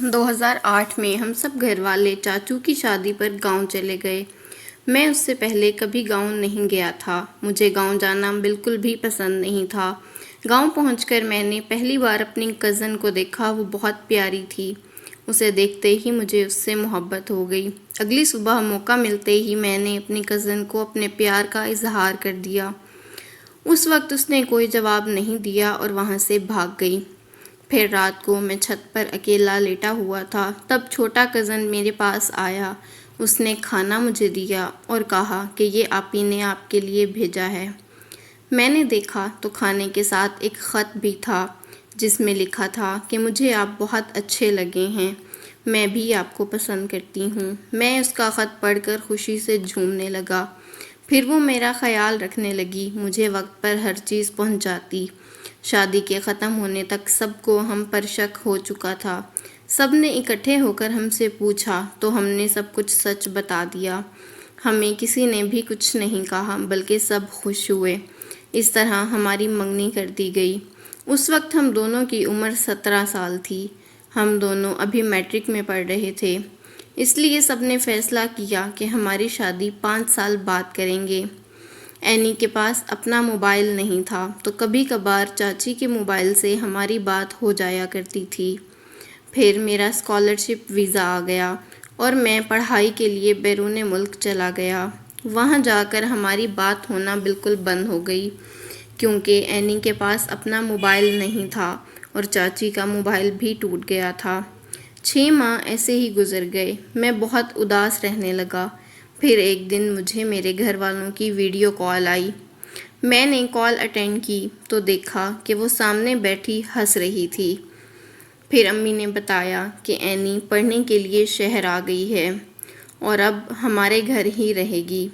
2008 میں ہم سب گھر والے چاچو کی شادی پر گاؤں چلے گئے۔ میں اس سے پہلے کبھی گاؤں نہیں گیا تھا۔ مجھے گاؤں جانا بالکل بھی پسند نہیں تھا۔ گاؤں پہنچ کر میں نے پہلی بار اپنی کزن کو دیکھا۔ وہ بہت پیاری تھی۔ اسے دیکھتے ہی مجھے اس سے محبت ہو گئی۔ اگلی صبح موقع ملتے ہی میں نے اپنی کزن کو اپنے پیار کا اظہار کر دیا۔ اس وقت اس نے کوئی جواب نہیں دیا اور وہاں سے بھاگ گئی۔ پھر رات کو میں چھت پر اکیلا لیٹا ہوا تھا، تب چھوٹا کزن میرے پاس آیا۔ اس نے کھانا مجھے دیا اور کہا کہ یہ آپی نے آپ کے لیے بھیجا ہے۔ میں نے دیکھا تو کھانے کے ساتھ ایک خط بھی تھا جس میں لکھا تھا کہ مجھے آپ بہت اچھے لگے ہیں، میں بھی آپ کو پسند کرتی ہوں۔ میں اس کا خط پڑھ کر خوشی سے جھومنے لگا۔ پھر وہ میرا خیال رکھنے لگی، مجھے وقت پر ہر چیز پہنچاتی۔ شادی کے ختم ہونے تک سب کو ہم پر شک ہو چکا تھا۔ سب نے اکٹھے ہو کر ہم سے پوچھا تو ہم نے سب کچھ سچ بتا دیا۔ ہمیں کسی نے بھی کچھ نہیں کہا بلکہ سب خوش ہوئے۔ اس طرح ہماری منگنی کر دی گئی۔ اس وقت ہم دونوں کی عمر 17 سال تھی۔ ہم دونوں ابھی میٹرک میں پڑھ رہے تھے، اس لیے سب نے فیصلہ کیا کہ ہماری شادی 5 سال بعد کریں گے۔ اینی کے پاس اپنا موبائل نہیں تھا تو کبھی کبھار چاچی کے موبائل سے ہماری بات ہو جایا کرتی تھی۔ پھر میرا اسکالرشپ ویزا آ گیا اور میں پڑھائی کے لیے بیرون ملک چلا گیا۔ وہاں جا کر ہماری بات ہونا بالکل بند ہو گئی، کیونکہ اینی کے پاس اپنا موبائل نہیں تھا اور چاچی کا موبائل بھی ٹوٹ گیا تھا۔ 6 ماہ ایسے ہی گزر گئے۔ میں بہت اداس رہنے لگا۔ پھر ایک دن مجھے میرے گھر والوں کی ویڈیو کال آئی۔ میں نے کال اٹینڈ کی تو دیکھا کہ وہ سامنے بیٹھی ہنس رہی تھی۔ پھر امی نے بتایا کہ اینی پڑھنے کے لیے شہر آ گئی ہے اور اب ہمارے گھر ہی رہے گی۔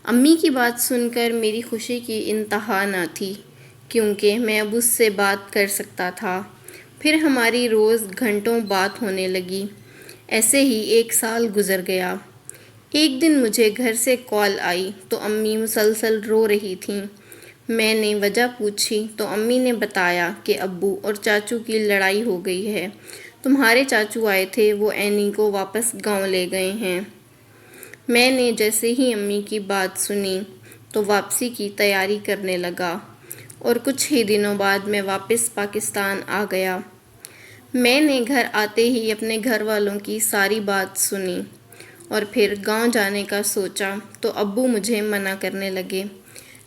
امی کی بات سن کر میری خوشی کی انتہا نہ تھی، کیونکہ میں اب اس سے بات کر سکتا تھا۔ پھر ہماری روز گھنٹوں بات ہونے لگی۔ ایسے ہی 1 سال گزر گیا۔ ایک دن مجھے گھر سے کال آئی تو امی مسلسل رو رہی تھیں۔ میں نے وجہ پوچھی تو امی نے بتایا کہ ابو اور چاچو کی لڑائی ہو گئی ہے۔ تمہارے چاچو آئے تھے، وہ اینی کو واپس گاؤں لے گئے ہیں۔ میں نے جیسے ہی امی کی بات سنی تو واپسی کی تیاری کرنے لگا اور کچھ ہی دنوں بعد میں واپس پاکستان آ گیا۔ میں نے گھر آتے ہی اپنے گھر والوں کی ساری بات سنی اور پھر گاؤں جانے کا سوچا تو ابو مجھے منع کرنے لگے،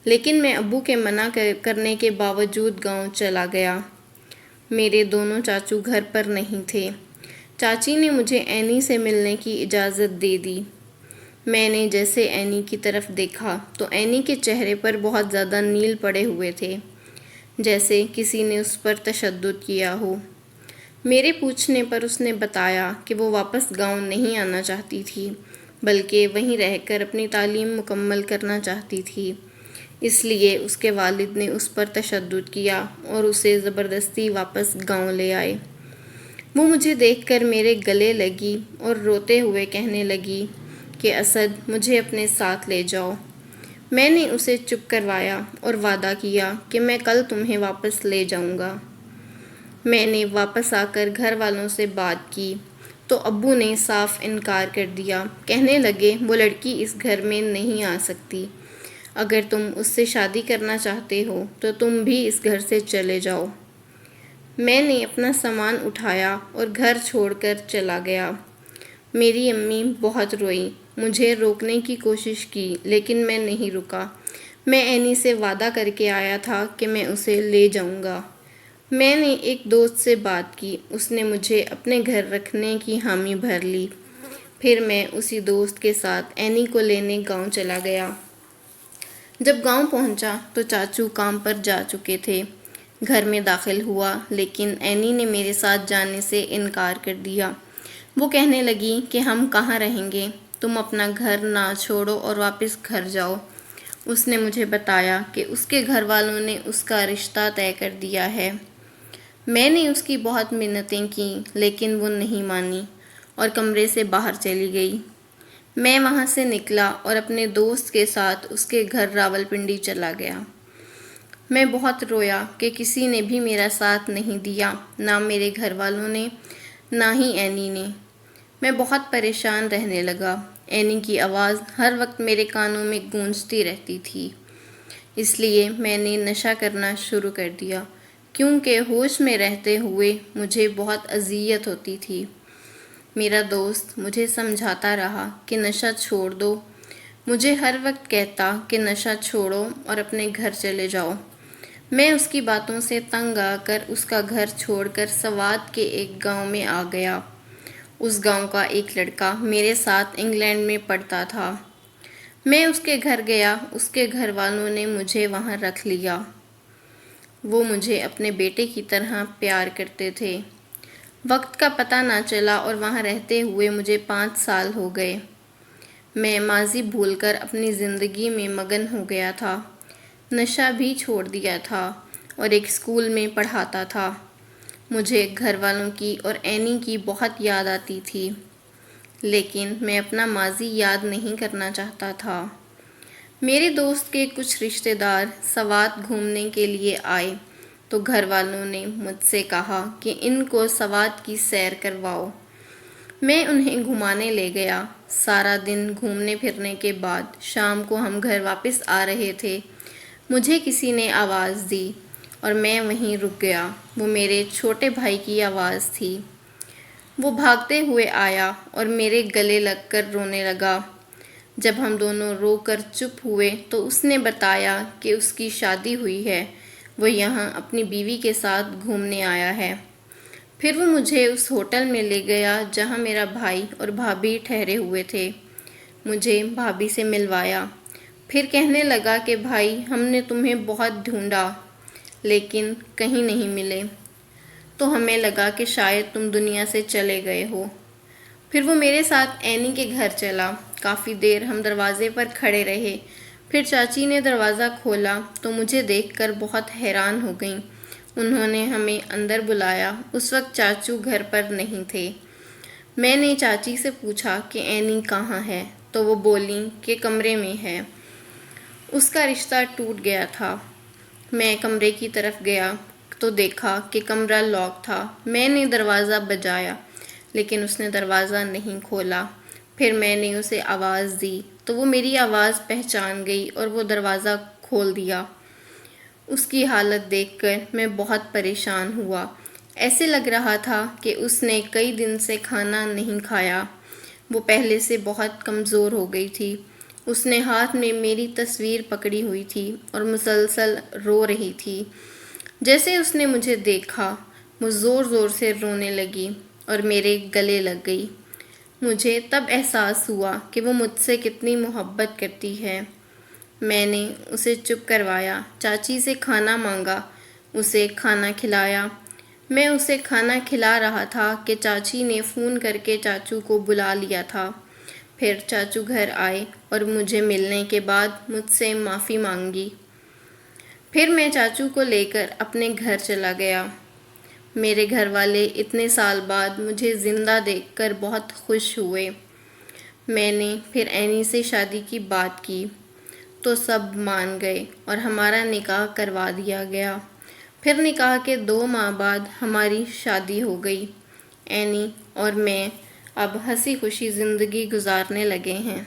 لیکن میں ابو کے منع کرنے کے باوجود گاؤں چلا گیا۔ میرے دونوں چاچو گھر پر نہیں تھے۔ چاچی نے مجھے اینی سے ملنے کی اجازت دے دی۔ میں نے جیسے اینی کی طرف دیکھا تو اینی کے چہرے پر بہت زیادہ نیل پڑے ہوئے تھے، جیسے کسی نے اس پر تشدد کیا ہو۔ میرے پوچھنے پر اس نے بتایا کہ وہ واپس گاؤں نہیں آنا چاہتی تھی، بلکہ وہیں رہ کر اپنی تعلیم مکمل کرنا چاہتی تھی۔ اس لیے اس کے والد نے اس پر تشدد کیا اور اسے زبردستی واپس گاؤں لے آئے۔ وہ مجھے دیکھ کر میرے گلے لگی اور روتے ہوئے کہنے لگی کہ اسد، مجھے اپنے ساتھ لے جاؤ۔ میں نے اسے چپ کروایا اور وعدہ کیا کہ میں کل تمہیں واپس لے جاؤں گا۔ میں نے واپس آ کر گھر والوں سے بات کی تو ابو نے صاف انکار کر دیا۔ کہنے لگے وہ لڑکی اس گھر میں نہیں آ سکتی۔ اگر تم اس سے شادی کرنا چاہتے ہو تو تم بھی اس گھر سے چلے جاؤ۔ میں نے اپنا سامان اٹھایا اور گھر چھوڑ کر چلا گیا۔ میری امی بہت روئی، مجھے روکنے کی کوشش کی لیکن میں نہیں رکا۔ میں اینی سے وعدہ کر کے آیا تھا کہ میں اسے لے جاؤں گا۔ میں نے ایک دوست سے بات کی، اس نے مجھے اپنے گھر رکھنے کی حامی بھر لی۔ پھر میں اسی دوست کے ساتھ اینی کو لینے گاؤں چلا گیا۔ جب گاؤں پہنچا تو چاچو کام پر جا چکے تھے۔ گھر میں داخل ہوا لیکن اینی نے میرے ساتھ جانے سے انکار کر دیا۔ وہ کہنے لگی کہ ہم کہاں رہیں گے، تم اپنا گھر نہ چھوڑو اور واپس گھر جاؤ۔ اس نے مجھے بتایا کہ اس کے گھر والوں نے اس کا رشتہ طے کر دیا ہے۔ میں نے اس کی بہت منتیں کیں لیکن وہ نہیں مانی اور کمرے سے باہر چلی گئی۔ میں وہاں سے نکلا اور اپنے دوست کے ساتھ اس کے گھر راولپنڈی چلا گیا۔ میں بہت رویا کہ کسی نے بھی میرا ساتھ نہیں دیا، نہ میرے گھر والوں نے، نہ ہی اینی نے۔ میں بہت پریشان رہنے لگا۔ اینی کی آواز ہر وقت میرے کانوں میں گونجتی رہتی تھی۔ اس لیے میں نے نشہ کرنا شروع کر دیا، کیونکہ ہوش میں رہتے ہوئے مجھے بہت اذیت ہوتی تھی۔ میرا دوست مجھے سمجھاتا رہا کہ نشہ چھوڑ دو۔ مجھے ہر وقت کہتا کہ نشہ چھوڑو اور اپنے گھر چلے جاؤ۔ میں اس کی باتوں سے تنگ آ کر اس کا گھر چھوڑ کر سوات کے ایک گاؤں میں آ گیا۔ اس گاؤں کا ایک لڑکا میرے ساتھ انگلینڈ میں پڑھتا تھا۔ میں اس کے گھر گیا۔ اس کے گھر والوں نے مجھے وہاں رکھ لیا۔ وہ مجھے اپنے بیٹے کی طرح پیار کرتے تھے۔ وقت کا پتہ نہ چلا اور وہاں رہتے ہوئے مجھے 5 سال ہو گئے۔ میں ماضی بھول کر اپنی زندگی میں مگن ہو گیا تھا۔ نشہ بھی چھوڑ دیا تھا اور ایک اسکول میں پڑھاتا تھا۔ مجھے گھر والوں کی اور اینی کی بہت یاد آتی تھی، لیکن میں اپنا ماضی یاد نہیں کرنا چاہتا تھا۔ میرے دوست کے کچھ رشتہ دار سوات گھومنے کے لیے آئے تو گھر والوں نے مجھ سے کہا کہ ان کو سوات کی سیر کرواؤ۔ میں انہیں گھمانے لے گیا۔ سارا دن گھومنے پھرنے کے بعد شام کو ہم گھر واپس آ رہے تھے۔ مجھے کسی نے آواز دی اور میں وہیں رک گیا۔ وہ میرے چھوٹے بھائی کی آواز تھی۔ وہ بھاگتے ہوئے آیا اور میرے گلے لگ کر رونے لگا۔ جب ہم دونوں رو کر چپ ہوئے تو اس نے بتایا کہ اس کی شادی ہوئی ہے، وہ یہاں اپنی بیوی کے ساتھ گھومنے آیا ہے۔ پھر وہ مجھے اس ہوٹل میں لے گیا جہاں میرا بھائی اور بھابھی ٹھہرے ہوئے تھے۔ مجھے بھابھی سے ملوایا۔ پھر کہنے لگا کہ بھائی، ہم نے تمہیں بہت ڈھونڈا لیکن کہیں نہیں ملے، تو ہمیں لگا کہ شاید تم دنیا سے چلے گئے ہو۔ پھر وہ میرے ساتھ اینی کے گھر چلا۔ کافی دیر ہم دروازے پر کھڑے رہے۔ پھر چاچی نے دروازہ کھولا تو مجھے دیکھ کر بہت حیران ہو گئیں۔ انہوں نے ہمیں اندر بلایا۔ اس وقت چاچو گھر پر نہیں تھے۔ میں نے چاچی سے پوچھا کہ اینی کہاں ہے، تو وہ بولیں کہ کمرے میں ہے۔ اس کا رشتہ ٹوٹ گیا تھا۔ میں کمرے کی طرف گیا تو دیکھا کہ کمرہ لاک تھا۔ میں نے دروازہ بجایا لیکن اس نے دروازہ نہیں کھولا۔ پھر میں نے اسے آواز دی تو وہ میری آواز پہچان گئی اور وہ دروازہ کھول دیا۔ اس کی حالت دیکھ کر میں بہت پریشان ہوا۔ ایسے لگ رہا تھا کہ اس نے کئی دن سے کھانا نہیں کھایا۔ وہ پہلے سے بہت کمزور ہو گئی تھی۔ اس نے ہاتھ میں میری تصویر پکڑی ہوئی تھی اور مسلسل رو رہی تھی۔ جیسے اس نے مجھے دیکھا، وہ زور زور سے رونے لگی اور میرے گلے لگ گئی۔ مجھے تب احساس ہوا کہ وہ مجھ سے کتنی محبت کرتی ہے۔ میں نے اسے چپ کروایا، چاچی سے کھانا مانگا، اسے کھانا کھلایا۔ میں اسے کھانا کھلا رہا تھا کہ چاچی نے فون کر کے چاچو کو بلا لیا تھا۔ پھر چاچو گھر آئے اور مجھے ملنے کے بعد مجھ سے معافی مانگی۔ پھر میں چاچو کو لے کر اپنے گھر چلا گیا۔ میرے گھر والے اتنے سال بعد مجھے زندہ دیکھ کر بہت خوش ہوئے۔ میں نے پھر اینی سے شادی کی بات کی تو سب مان گئے اور ہمارا نکاح کروا دیا گیا۔ پھر نکاح کے 2 ماہ بعد ہماری شادی ہو گئی۔ اینی اور میں اب ہنسی خوشی زندگی گزارنے لگے ہیں۔